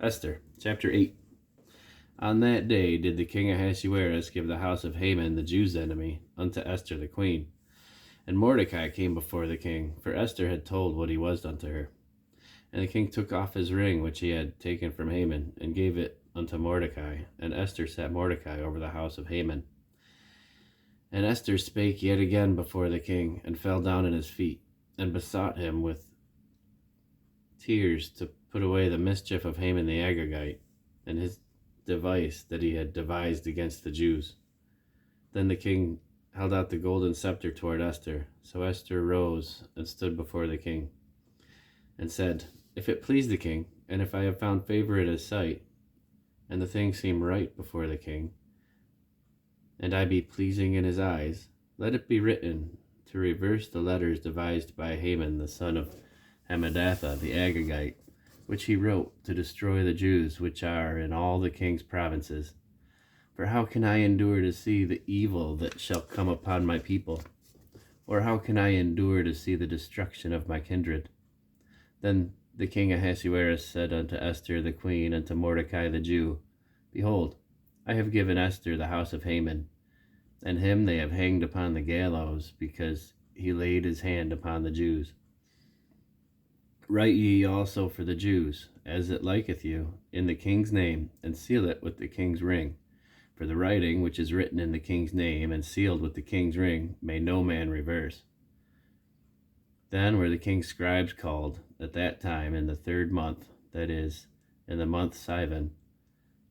Esther, chapter 8. On that day did the king Ahasuerus give the house of Haman, the Jew's enemy, unto Esther the queen. And Mordecai came before the king, for Esther had told what he was unto her. And the king took off his ring which he had taken from Haman, and gave it unto Mordecai. And Esther set Mordecai over the house of Haman. And Esther spake yet again before the king, and fell down at his feet, and besought him with tears to put away the mischief of Haman the Agagite, and his device that he had devised against the Jews. Then the king held out the golden scepter toward Esther. So Esther rose and stood before the king, and said, If it please the king, and if I have found favor in his sight, and the thing seem right before the king, and I be pleasing in his eyes, let it be written to reverse the letters devised by Haman the son of Hammedatha the Agagite, which he wrote to destroy the Jews which are in all the king's provinces. For how can I endure to see the evil that shall come upon my people? Or how can I endure to see the destruction of my kindred? Then the king Ahasuerus said unto Esther the queen and to Mordecai the Jew, Behold, I have given Esther the house of Haman, and him they have hanged upon the gallows, because he laid his hand upon the Jews. Write ye also for the Jews, as it liketh you, in the king's name, and seal it with the king's ring. For the writing which is written in the king's name, and sealed with the king's ring, may no man reverse. Then were the king's scribes called at that time in the 3rd month, that is, in the month Sivan,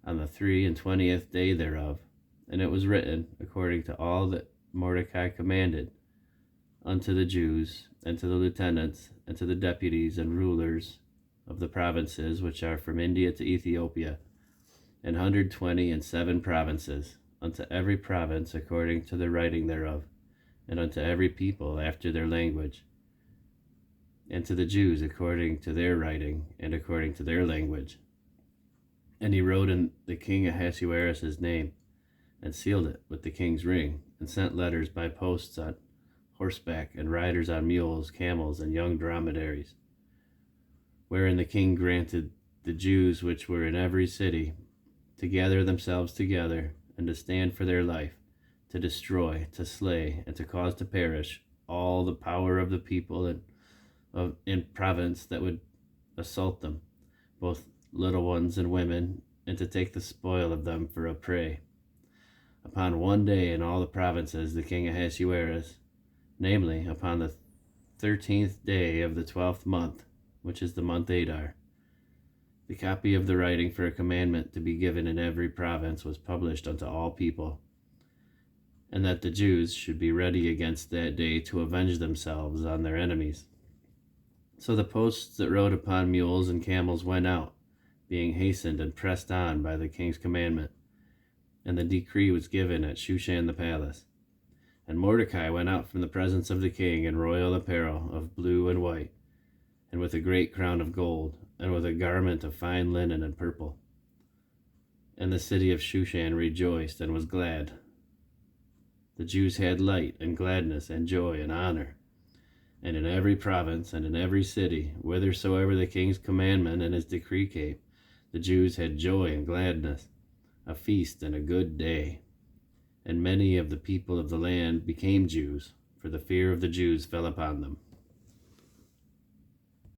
on the 23 day thereof. And it was written, according to all that Mordecai commanded, unto the Jews, and to the lieutenants, and to the deputies and rulers of the provinces which are from India to Ethiopia, 127 provinces, unto every province according to the writing thereof, and unto every people after their language, and to the Jews according to their writing, and according to their language. And he wrote in the king Ahasuerus' name, and sealed it with the king's ring, and sent letters by posts on horseback, and riders on mules, camels, and young dromedaries, wherein the king granted the Jews which were in every city to gather themselves together, and to stand for their life, to destroy, to slay, and to cause to perish all the power of the people in province that would assault them, both little ones and women, and to take the spoil of them for a prey. Upon one day in all the provinces the king Ahasuerus, namely, upon the 13th day of the 12th month, which is the month Adar, the copy of the writing for a commandment to be given in every province was published unto all people, and that the Jews should be ready against that day to avenge themselves on their enemies. So the posts that rode upon mules and camels went out, being hastened and pressed on by the king's commandment, and the decree was given at Shushan the palace. And Mordecai went out from the presence of the king in royal apparel of blue and white, and with a great crown of gold, and with a garment of fine linen and purple. And the city of Shushan rejoiced and was glad. The Jews had light and gladness and joy and honor. And in every province and in every city, whithersoever the king's commandment and his decree came, the Jews had joy and gladness, a feast and a good day. And many of the people of the land became Jews, for the fear of the Jews fell upon them.